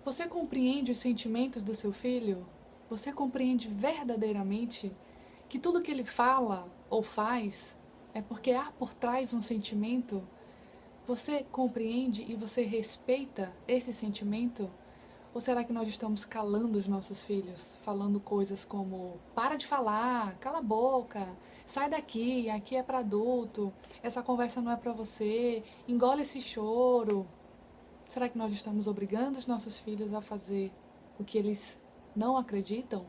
Você compreende os sentimentos do seu filho? Você compreende verdadeiramente que tudo que ele fala ou faz é porque há por trás um sentimento? Você compreende e você respeita esse sentimento? Ou será que nós estamos calando os nossos filhos, falando coisas como para de falar, cala a boca, sai daqui, aqui é para adulto, essa conversa não é para você, engole esse choro? Será que nós estamos obrigando os nossos filhos a fazer o que eles não acreditam,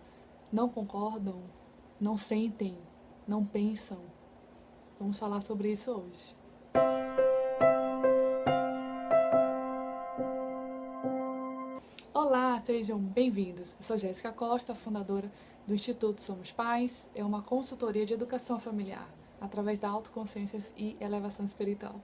não concordam, não sentem, não pensam? Vamos falar sobre isso hoje. Olá, sejam bem-vindos. Eu sou Jéssica Costa, fundadora do Instituto Somos Pais. É uma consultoria de educação familiar, através da autoconsciência e elevação espiritual.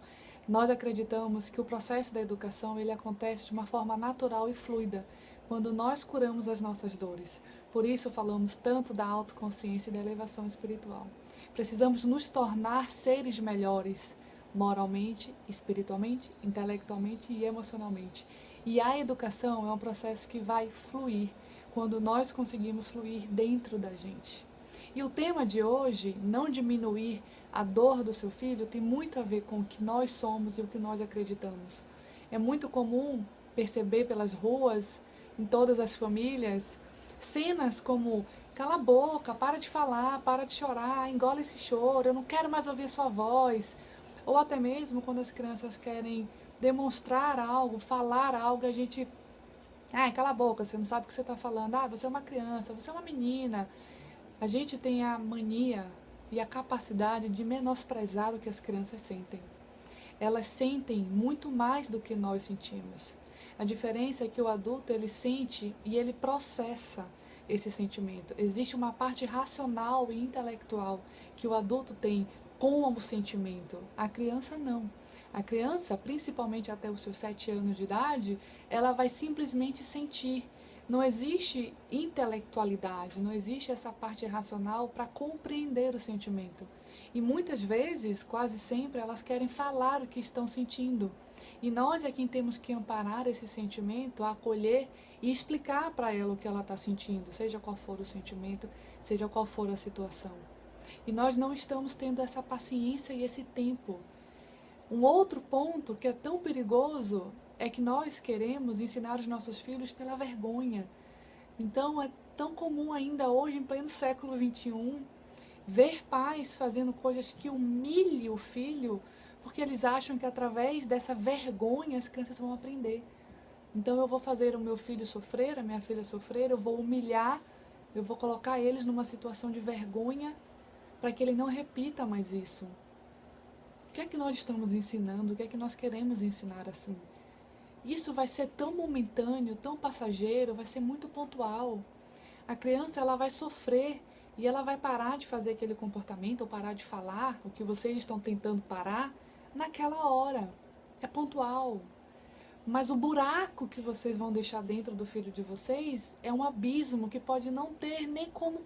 Nós acreditamos que o processo da educação ele acontece de uma forma natural e fluida, quando nós curamos as nossas dores. Por isso falamos tanto da autoconsciência e da elevação espiritual. Precisamos nos tornar seres melhores, moralmente, espiritualmente, intelectualmente e emocionalmente. E a educação é um processo que vai fluir quando nós conseguimos fluir dentro da gente. E o tema de hoje, não diminuir a dor do seu filho, tem muito a ver com o que nós somos e o que nós acreditamos. É muito comum perceber pelas ruas, em todas as famílias, cenas como cala a boca, para de falar, para de chorar, engole esse choro, eu não quero mais ouvir sua voz. Ou até mesmo quando as crianças querem demonstrar algo, falar algo, a gente... cala a boca, você não sabe o que você está falando. Você é uma criança, você é uma menina. A gente tem a mania e a capacidade de menosprezar o que as crianças sentem. Elas sentem muito mais do que nós sentimos. A diferença é que o adulto, ele sente e ele processa esse sentimento. Existe uma parte racional e intelectual que o adulto tem com o sentimento. A criança não. A criança, principalmente até os seus 7 anos de idade, ela vai simplesmente sentir. Não existe intelectualidade, não existe essa parte racional para compreender o sentimento. E muitas vezes, quase sempre, elas querem falar o que estão sentindo. E nós é quem temos que amparar esse sentimento, acolher e explicar para ela o que ela está sentindo, seja qual for o sentimento, seja qual for a situação. E nós não estamos tendo essa paciência e esse tempo. Um outro ponto que é tão perigoso é que nós queremos ensinar os nossos filhos pela vergonha. Então é tão comum ainda hoje, em pleno século XXI, ver pais fazendo coisas que humilhem o filho, porque eles acham que através dessa vergonha as crianças vão aprender. Então eu vou fazer o meu filho sofrer, a minha filha sofrer, eu vou humilhar, eu vou colocar eles numa situação de vergonha para que ele não repita mais isso. O que é que nós estamos ensinando? O que é que nós queremos ensinar assim? Isso vai ser tão momentâneo, tão passageiro, vai ser muito pontual. A criança ela vai sofrer e ela vai parar de fazer aquele comportamento ou parar de falar o que vocês estão tentando parar naquela hora. É pontual. Mas o buraco que vocês vão deixar dentro do filho de vocês é um abismo que pode não ter nem como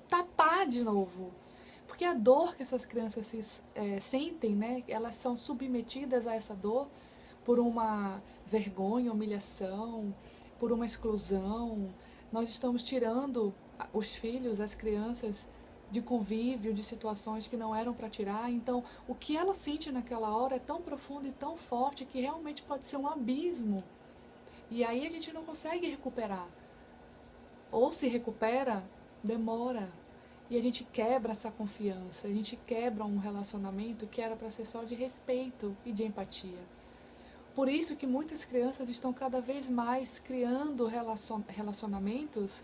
tapar de novo. Porque a dor que essas crianças sentem, né, elas são submetidas a essa dor por uma vergonha, humilhação, por uma exclusão. Nós estamos tirando os filhos, as crianças, de convívio, de situações que não eram para tirar. Então, o que ela sente naquela hora é tão profundo e tão forte que realmente pode ser um abismo. E aí a gente não consegue recuperar. Ou se recupera, demora. E a gente quebra essa confiança, a gente quebra um relacionamento que era para ser só de respeito e de empatia. Por isso que muitas crianças estão cada vez mais criando relacionamentos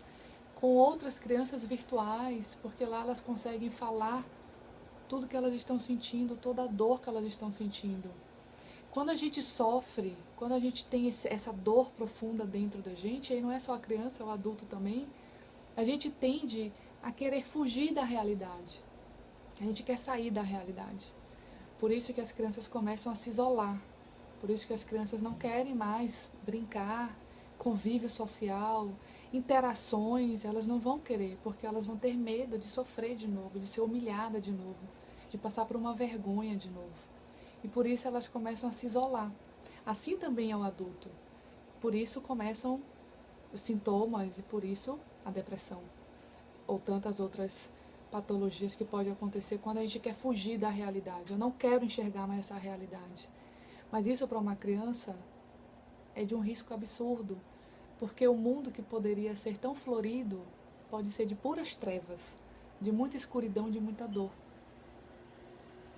com outras crianças virtuais, porque lá elas conseguem falar tudo que elas estão sentindo, toda a dor que elas estão sentindo. Quando a gente sofre, quando a gente tem essa dor profunda dentro da gente, aí não é só a criança, é o adulto também, a gente tende a querer fugir da realidade. A gente quer sair da realidade. Por isso que as crianças começam a se isolar. Por isso que as crianças não querem mais brincar, convívio social, interações, elas não vão querer, porque elas vão ter medo de sofrer de novo, de ser humilhada de novo, de passar por uma vergonha de novo. E por isso elas começam a se isolar. Assim também é o adulto. Por isso começam sintomas e por isso a depressão ou tantas outras patologias que podem acontecer quando a gente quer fugir da realidade. Eu não quero enxergar mais essa realidade. Mas isso para uma criança é de um risco absurdo, porque o mundo que poderia ser tão florido pode ser de puras trevas, de muita escuridão, de muita dor.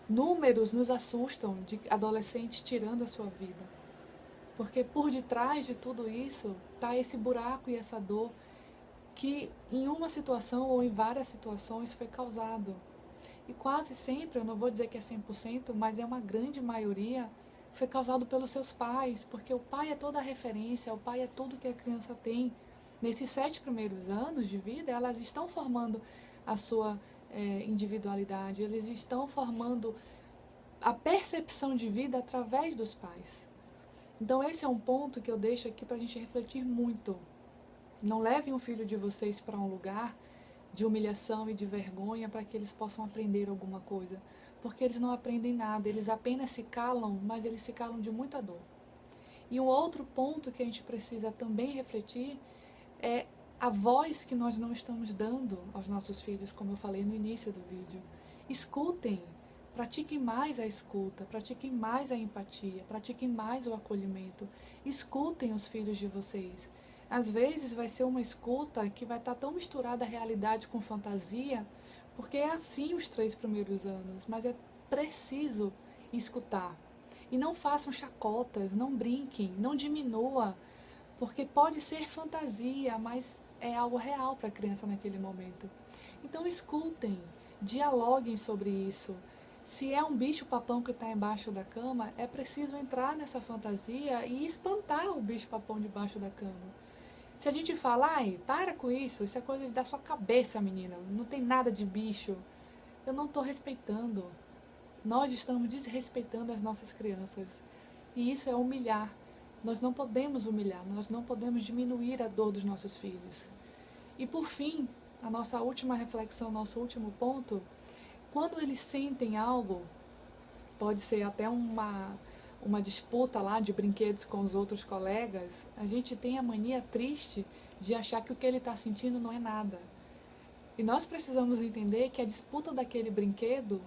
Números nos assustam de adolescentes tirando a sua vida, porque por detrás de tudo isso está esse buraco e essa dor que em uma situação ou em várias situações foi causado. E quase sempre, eu não vou dizer que é 100%, mas é uma grande maioria, foi causado pelos seus pais, porque o pai é toda a referência, o pai é tudo que a criança tem. Nesses 7 primeiros anos de vida, elas estão formando a sua individualidade, eles estão formando a percepção de vida através dos pais. Então esse é um ponto que eu deixo aqui para a gente refletir muito. Não levem o filho de vocês para um lugar de humilhação e de vergonha para que eles possam aprender alguma coisa, porque eles não aprendem nada, eles apenas se calam, mas eles se calam de muita dor. E um outro ponto que a gente precisa também refletir é a voz que nós não estamos dando aos nossos filhos, como eu falei no início do vídeo. Escutem, pratiquem mais a escuta, pratiquem mais a empatia, pratiquem mais o acolhimento. Escutem os filhos de vocês. Às vezes vai ser uma escuta que vai estar tão misturada a realidade com fantasia, porque é assim os 3 primeiros anos, mas é preciso escutar. E não façam chacotas, não brinquem, não diminua, porque pode ser fantasia, mas é algo real para a criança naquele momento. Então escutem, dialoguem sobre isso. Se é um bicho-papão que está embaixo da cama, é preciso entrar nessa fantasia e espantar o bicho-papão debaixo da cama. Se a gente fala, ai, para com isso é coisa da sua cabeça, menina, não tem nada de bicho, eu não estou respeitando. Nós estamos desrespeitando as nossas crianças. E isso é humilhar. Nós não podemos humilhar, nós não podemos diminuir a dor dos nossos filhos. E por fim, a nossa última reflexão, nosso último ponto, quando eles sentem algo, pode ser até uma disputa lá de brinquedos com os outros colegas, a gente tem a mania triste de achar que o que ele está sentindo não é nada. E nós precisamos entender que a disputa daquele brinquedo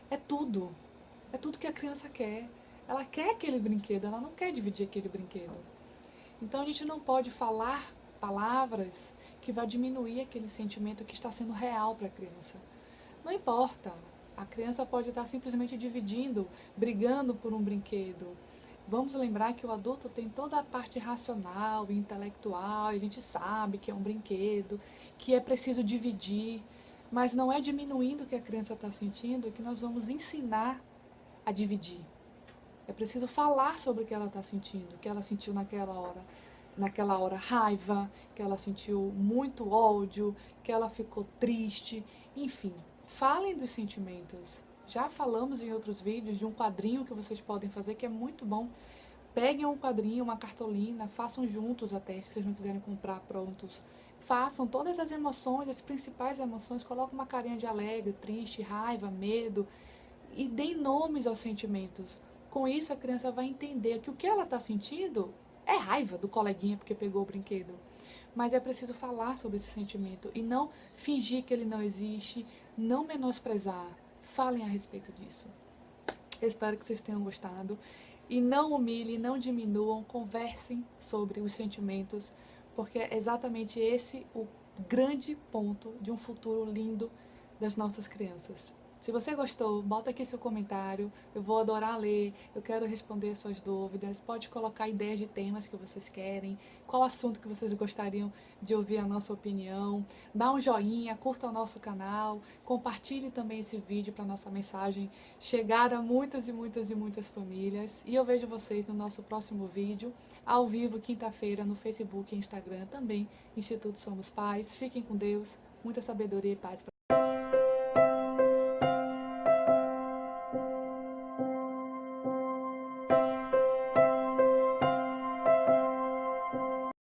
é tudo que a criança quer. Ela quer aquele brinquedo, ela não quer dividir aquele brinquedo. Então a gente não pode falar palavras que vai diminuir aquele sentimento que está sendo real para a criança. Não importa. A criança pode estar simplesmente dividindo, brigando por um brinquedo. Vamos lembrar que o adulto tem toda a parte racional e intelectual, e a gente sabe que é um brinquedo, que é preciso dividir, mas não é diminuindo o que a criança está sentindo que nós vamos ensinar a dividir. É preciso falar sobre o que ela está sentindo, o que ela sentiu naquela hora raiva, que ela sentiu muito ódio, que ela ficou triste, enfim. Falem dos sentimentos. Já falamos em outros vídeos de um quadrinho que vocês podem fazer que é muito bom. Peguem um quadrinho, uma cartolina, façam juntos até, se vocês não quiserem comprar prontos. Façam todas as emoções, as principais emoções, coloquem uma carinha de alegre, triste, raiva, medo e deem nomes aos sentimentos. Com isso a criança vai entender que o que ela está sentindo é raiva do coleguinha porque pegou o brinquedo. Mas é preciso falar sobre esse sentimento e não fingir que ele não existe, não menosprezar. Falem a respeito disso. Eu espero que vocês tenham gostado. E não humilhem, não diminuam, conversem sobre os sentimentos, porque é exatamente esse o grande ponto de um futuro lindo das nossas crianças. Se você gostou, bota aqui seu comentário, eu vou adorar ler, eu quero responder suas dúvidas, pode colocar ideias de temas que vocês querem, qual assunto que vocês gostariam de ouvir a nossa opinião, dá um joinha, curta o nosso canal, compartilhe também esse vídeo para nossa mensagem chegar a muitas e muitas e muitas famílias. E eu vejo vocês no nosso próximo vídeo, ao vivo, quinta-feira, no Facebook e Instagram também, Instituto Somos Pais. Fiquem com Deus, muita sabedoria e paz para